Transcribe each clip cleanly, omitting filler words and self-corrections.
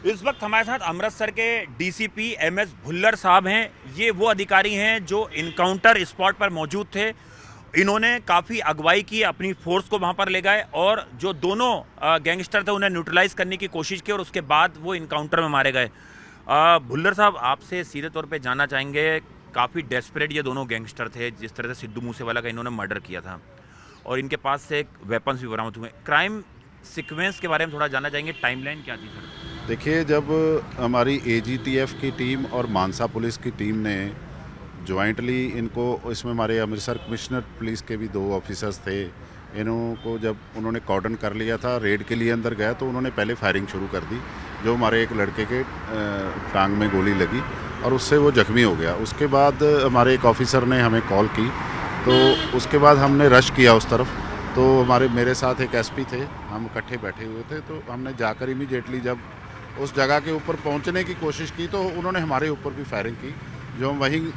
इस वक्त हमारे साथ अमृतसर के डीसीपी एमएस भुल्लर साहब हैं। ये वो अधिकारी हैं जो इनकाउंटर स्पॉट पर मौजूद थे। इन्होंने काफ़ी अगुवाई की, अपनी फोर्स को वहां पर ले गए और जो दोनों गैंगस्टर थे उन्हें न्यूट्रलाइज करने की कोशिश की और उसके बाद वो इनकाउंटर में मारे गए। भुल्लर साहब, आपसे सीधे तौर पे जानना चाहेंगे, काफ़ी डेस्परेट ये दोनों गैंगस्टर थे, जिस तरह से सिद्धू मूसेवाला का इन्होंने मर्डर किया था और इनके पास से एक वेपन्स भी बरामद हुए। क्राइम सीक्वेंस के बारे में थोड़ा जानना चाहेंगे, टाइमलाइन क्या थी सर? देखिए, जब हमारी एजीटीएफ की टीम और मानसा पुलिस की टीम ने जॉइंटली इनको, इसमें हमारे अमृतसर कमिश्नर पुलिस के भी 2 ऑफिसर्स थे, इनको जब उन्होंने कॉर्डन कर लिया था, रेड के लिए अंदर गया तो उन्होंने पहले फायरिंग शुरू कर दी। जो हमारे एक लड़के के टांग में गोली लगी और उससे वो जख्मी हो गया। उसके बाद हमारे एक ऑफिसर ने हमें कॉल की, तो उसके बाद हमने रश किया उस तरफ। तो मेरे साथ एक एसपी थे, हम इकट्ठे बैठे हुए थे, तो हमने जाकर इमीडिएटली जब उस जगह के ऊपर पहुंचने की कोशिश की तो उन्होंने हमारे ऊपर भी फायरिंग की। जो हम वहीं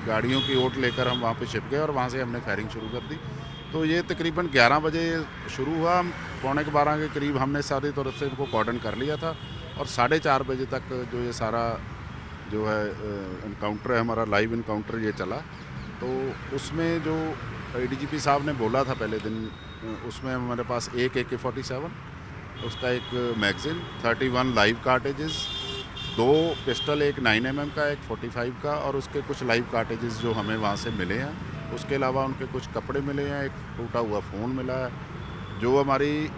गाड़ियों की ओट लेकर हम वहाँ पे छिप गए और वहाँ से हमने फायरिंग शुरू कर दी। तो ये तकरीबन 11 बजे शुरू हुआ। 11:45 के करीब हमने सारी तरफ से इनको कॉर्डन कर लिया था और 4:30 बजे तक जो ये सारा जो है इनकाउंटर है, हमारा लाइव इनकाउंटर ये चला। तो उसमें जो एडीजीपी साहब ने बोला था पहले दिन, उसमें हमारे पास एक AK-47, उसका एक मैगज़ीन, 31 लाइव कार्टेजेस, 2 पिस्टल, एक 9mm का, एक 45 का, और उसके कुछ लाइव कार्टेजेस जो हमें वहाँ से मिले हैं। उसके अलावा उनके कुछ कपड़े मिले हैं, एक टूटा हुआ फ़ोन मिला है। जो हमारी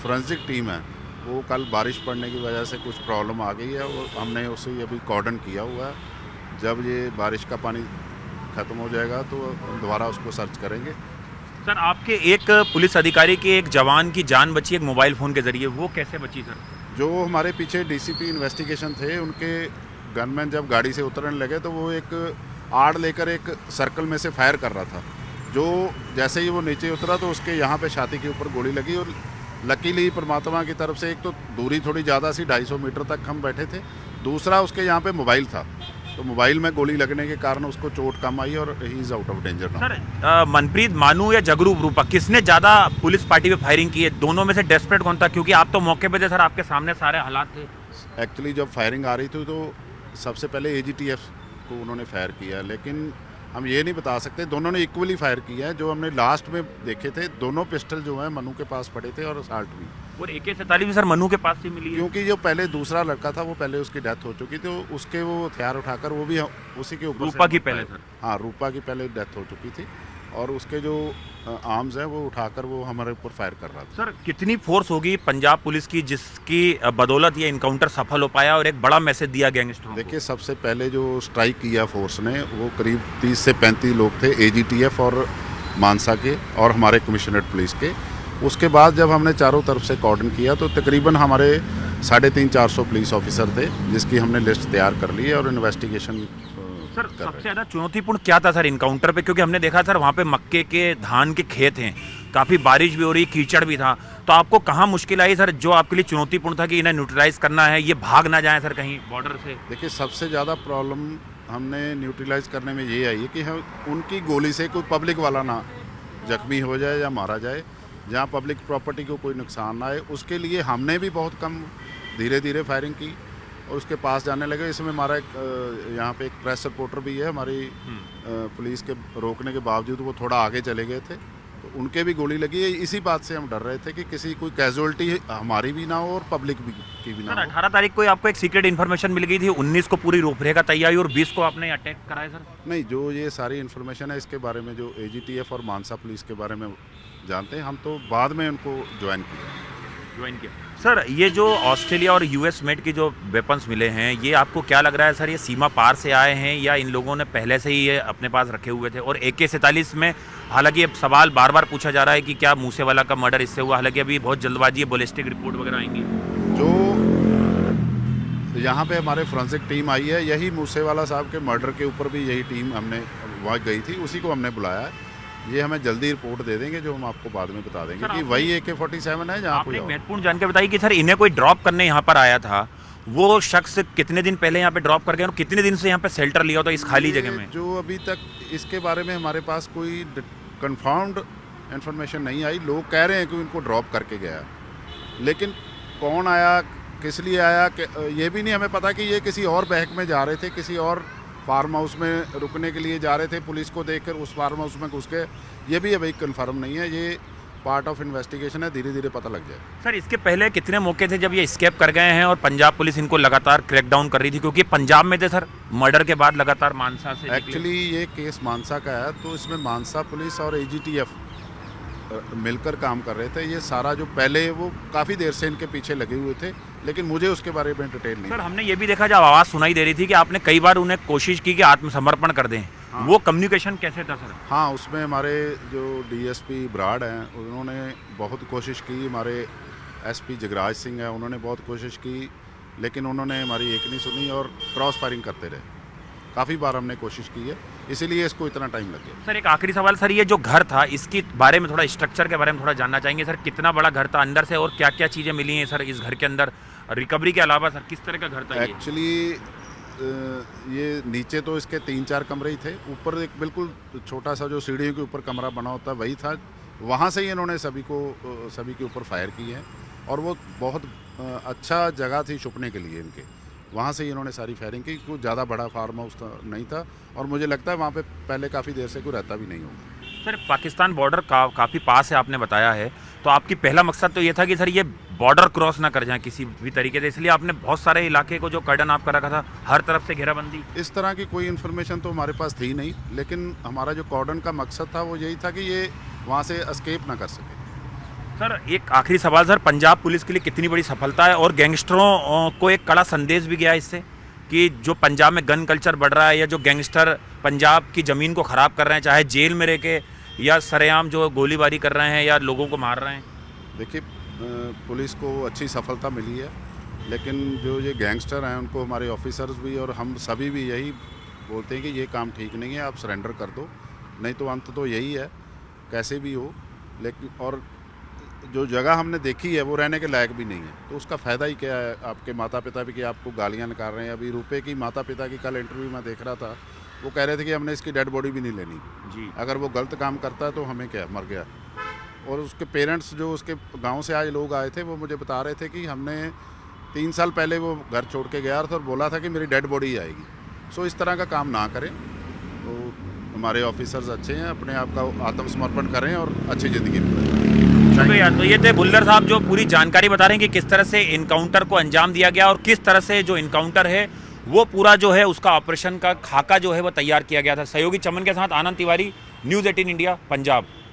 फोरेंसिक टीम है वो कल बारिश पड़ने की वजह से कुछ प्रॉब्लम आ गई है, वो हमने उसे अभी कॉर्डन किया हुआ है। जब ये बारिश का पानी ख़त्म हो जाएगा तो दोबारा उसको सर्च करेंगे। सर, आपके एक पुलिस अधिकारी के एक जवान की जान बची एक मोबाइल फ़ोन के ज़रिए, वो कैसे बची सर? जो हमारे पीछे डीसीपी इन्वेस्टिगेशन थे, उनके गनमैन जब गाड़ी से उतरने लगे तो वो एक आड़ लेकर एक सर्कल में से फायर कर रहा था। जो जैसे ही वो नीचे उतरा तो उसके यहाँ पे छाती के ऊपर गोली लगी और लकीली परमात्मा की तरफ से, एक तो दूरी थोड़ी ज़्यादा सी, 250 मीटर तक हम बैठे थे, दूसरा उसके यहाँ पे मोबाइल था, तो मोबाइल में गोली लगने के कारण उसको चोट कम आई और he is out of danger now. Sir, Manpreet मानू या जगरूप रूपा, किसने ज़्यादा पुलिस पार्टी पे फायरिंग की है? दोनों में से डेस्परेट कौन था? क्योंकि आप तो मौके पे थे सर, आपके सामने सारे हालात थे। एक्चुअली जब फायरिंग आ रही थी तो सबसे पहले एजीटीएफ को उन्होंने फायर किया, लेकिन हम ये नहीं बता सकते, दोनों ने इक्वली फायर किया है। जो हमने लास्ट में देखे थे, दोनों पिस्टल जो हैं मनु के पास पड़े थे और असाल्ट भी। और AK-47 भी सर मनु के पास से मिली है? क्योंकि जो पहले दूसरा लड़का था वो पहले उसकी डेथ हो चुकी थी, तो उसके वो हथियार उठाकर वो भी उसी के ऊपर। रूपा की पहले सर? हाँ, रूपा की पहले डेथ हो चुकी थी और उसके जो आर्म्स हैं वो उठाकर वो हमारे ऊपर फायर कर रहा था। सर, कितनी फोर्स होगी पंजाब पुलिस की जिसकी बदौलत ये इनकाउंटर सफल हो पाया और एक बड़ा मैसेज दिया गैंगस्टरों को? देखिए, सबसे पहले जो स्ट्राइक किया फोर्स ने वो करीब 30 से 35 लोग थे, एजीटीएफ और मानसा के और हमारे कमिश्नरेट पुलिस के। उसके बाद जब हमने चारों तरफ से कॉर्डन किया तो तकरीबन हमारे 350-400 पुलिस ऑफिसर थे, जिसकी हमने लिस्ट तैयार कर ली है और इन्वेस्टिगेशन। सर, सबसे ज़्यादा चुनौतीपूर्ण क्या था सर इनकाउंटर पे? क्योंकि हमने देखा सर वहाँ पे मक्के के, धान के खेत हैं, काफ़ी बारिश भी हो रही, कीचड़ भी था, तो आपको कहाँ मुश्किल आई सर, जो आपके लिए चुनौतीपूर्ण था कि इन्हें न्यूट्रलाइज करना है, ये भाग ना जाए सर कहीं बॉर्डर से? देखिए, सबसे ज़्यादा प्रॉब्लम हमने न्यूट्रलाइज करने में ये आई है कि हम उनकी गोली से कोई पब्लिक वाला ना जख्मी हो जाए या मारा जाए, जहाँ पब्लिक प्रॉपर्टी को कोई नुकसान ना आए। उसके लिए हमने भी बहुत कम, धीरे धीरे फायरिंग की और उसके पास जाने लगे। इसमें हमारा एक यहाँ पे एक प्रेस रिपोर्टर भी है, हमारी पुलिस के रोकने के बावजूद वो थोड़ा आगे चले गए थे, तो उनके भी गोली लगी है। इसी बात से हम डर रहे थे कि किसी कोई कैजुअल्टी हमारी भी ना हो और पब्लिक भी की भी ना सर, हो। 18 तारीख को आपको एक सीक्रेट इन्फॉर्मेशन मिल गई थी, 19 को पूरी रूपरेखा तैयारी और 20 को आपने अटैक कराया सर? नहीं, जो ये सारी इन्फॉर्मेशन है इसके बारे में जो एजीटीएफ और मानसा पुलिस के बारे में जानते हैं, हम तो बाद में उनको ज्वाइन किया। सर, ये जो ऑस्ट्रेलिया और US मेड की जो वेपन्स मिले हैं, ये आपको क्या लग रहा है सर, ये सीमा पार से आए हैं या इन लोगों ने पहले से ही ये अपने पास रखे हुए थे? और AK-47 में, हालांकि ये सवाल बार बार पूछा जा रहा है कि क्या मूसेवाला का मर्डर इससे हुआ, हालांकि अभी बहुत जल्दबाजी है, बैलिस्टिक रिपोर्ट वगैरह आएंगी। जो यहाँ पे हमारे फोरेंसिक टीम आई है, यही मूसेवाला साहब के मर्डर के ऊपर भी यही टीम हमने वहाँ गई थी, उसी को हमने बुलाया है। ये हमें जल्दी रिपोर्ट दे देंगे, जो हम आपको बाद में बता देंगे कि वही AK-47 है जहाँ आपने महत्वपूर्ण जानकारी बताई कि सर इन्हें कोई ड्रॉप करने यहाँ पर आया था, वो शख्स कितने दिन पहले यहाँ पे ड्रॉप कर गए और कितने दिन से यहाँ पे शेल्टर लिया होता इस खाली जगह में? जो अभी तक इसके बारे में हमारे पास कोई कंफर्म्ड इन्फॉर्मेशन नहीं आई। लोग कह रहे हैं कि उनको ड्रॉप करके गया, लेकिन कौन आया, किस लिए आया, ये भी नहीं हमें पता कि ये किसी और बहक में जा रहे थे, किसी और फार्म हाउस में रुकने के लिए जा रहे थे, पुलिस को देखकर उस फार्म हाउस में घुस गए, ये भी अभी कंफर्म नहीं है। ये पार्ट ऑफ इन्वेस्टिगेशन है, धीरे धीरे पता लग जाए। सर इसके पहले कितने मौके थे जब ये एस्केप कर गए हैं और पंजाब पुलिस इनको लगातार क्रैकडाउन कर रही थी, क्योंकि पंजाब में थे सर मर्डर के बाद लगातार मानसा से एक्चुअली ये केस मानसा का है, तो इसमें मानसा पुलिस और AGTF मिलकर काम कर रहे थे। ये सारा जो पहले वो काफ़ी देर से इनके पीछे लगे हुए थे, लेकिन मुझे उसके बारे में डिटेल नहीं। सर हमने ये भी देखा जब आवाज़ सुनाई दे रही थी कि आपने कई बार उन्हें कोशिश की कि आत्मसमर्पण कर दें, हाँ। वो कम्युनिकेशन कैसे था सर? हाँ, उसमें हमारे जो DSP ब्राड हैं उन्होंने बहुत कोशिश की, हमारे SP जगराज सिंह हैं उन्होंने बहुत कोशिश की, लेकिन उन्होंने हमारी एक नहीं सुनी और क्रॉस फायरिंग करते रहे। काफ़ी बार हमने कोशिश की है, इसीलिए इसको इतना टाइम लग गया। सर एक आखिरी सवाल सर, ये जो घर था इसके बारे में थोड़ा स्ट्रक्चर के बारे में थोड़ा जानना चाहेंगे सर, कितना बड़ा घर था अंदर से और क्या क्या चीज़ें मिली हैं सर इस घर के अंदर, रिकवरी के अलावा सर किस तरह का घर था ये? एक्चुअली ये नीचे तो इसके 3-4 कमरे ही थे, ऊपर एक बिल्कुल छोटा सा जो सीढ़ियों के ऊपर कमरा बना होता है वही था। वहाँ से ही इन्होंने सभी के ऊपर फायर किए हैं और वो बहुत अच्छा जगह थी छुपने के लिए इनके, वहाँ से ही इन्होंने सारी फायरिंग की। कोई ज़्यादा बड़ा फार्म हाउस नहीं था और मुझे लगता है वहाँ पे पहले काफ़ी देर से कोई रहता भी नहीं होगा। सर पाकिस्तान बॉर्डर काफ़ी पास है आपने बताया है, तो आपकी पहला मकसद तो ये था कि सर ये बॉर्डर क्रॉस ना कर जाए किसी भी तरीके से, इसलिए आपने बहुत सारे इलाके को जो कर्डन आपका रखा था, हर तरफ से घेराबंदी। इस तरह की कोई इन्फॉर्मेशन तो हमारे पास थी नहीं, लेकिन हमारा जो कॉर्डन का मकसद था वो यही था कि ये वहाँ से एस्केप ना कर सके। सर एक आखिरी सवाल सर, पंजाब पुलिस के लिए कितनी बड़ी सफलता है और गैंगस्टरों को एक कड़ा संदेश भी गया इससे कि जो पंजाब में गन कल्चर बढ़ रहा है या जो गैंगस्टर पंजाब की ज़मीन को ख़राब कर रहे हैं, चाहे जेल में रह के या सरेआम जो गोलीबारी कर रहे हैं या लोगों को मार रहे हैं। देखिए पुलिस को अच्छी सफलता मिली है, लेकिन जो ये गैंगस्टर हैं उनको हमारे ऑफिसर्स भी और हम सभी भी यही बोलते हैं कि ये काम ठीक नहीं है, आप सरेंडर कर दो, नहीं तो अंत तो यही है कैसे भी हो। लेकिन और जो जगह हमने देखी है वो रहने के लायक भी नहीं है, तो उसका फ़ायदा ही क्या है? आपके माता पिता भी कि आपको गालियाँ निकाल रहे हैं। अभी रुपए की माता पिता की कल इंटरव्यू में देख रहा था, वो कह रहे थे कि हमने इसकी डेड बॉडी भी नहीं लेनी जी। अगर वो गलत काम करता है तो हमें क्या, मर गया। और उसके पेरेंट्स जो उसके गांव से आज लोग आए थे वो मुझे बता रहे थे कि हमने 3 साल पहले वो घर छोड़ के गया था और बोला था कि मेरी डेड बॉडी आएगी। सो इस तरह का काम ना करें। तो हमारे ऑफिसर्स अच्छे हैं, अपने आप का आत्मसमर्पण करें और अच्छी ज़िंदगी चलो यार, तो ये थे भुल्लर साहब जो पूरी जानकारी बता रहे हैं कि किस तरह से इनकाउंटर को अंजाम दिया गया और किस तरह से जो इनकाउंटर है वो पूरा जो है उसका ऑपरेशन का खाका जो है वो तैयार किया गया था। सहयोगी चमन के साथ आनंद तिवारी, न्यूज़ 18 इंडिया, पंजाब।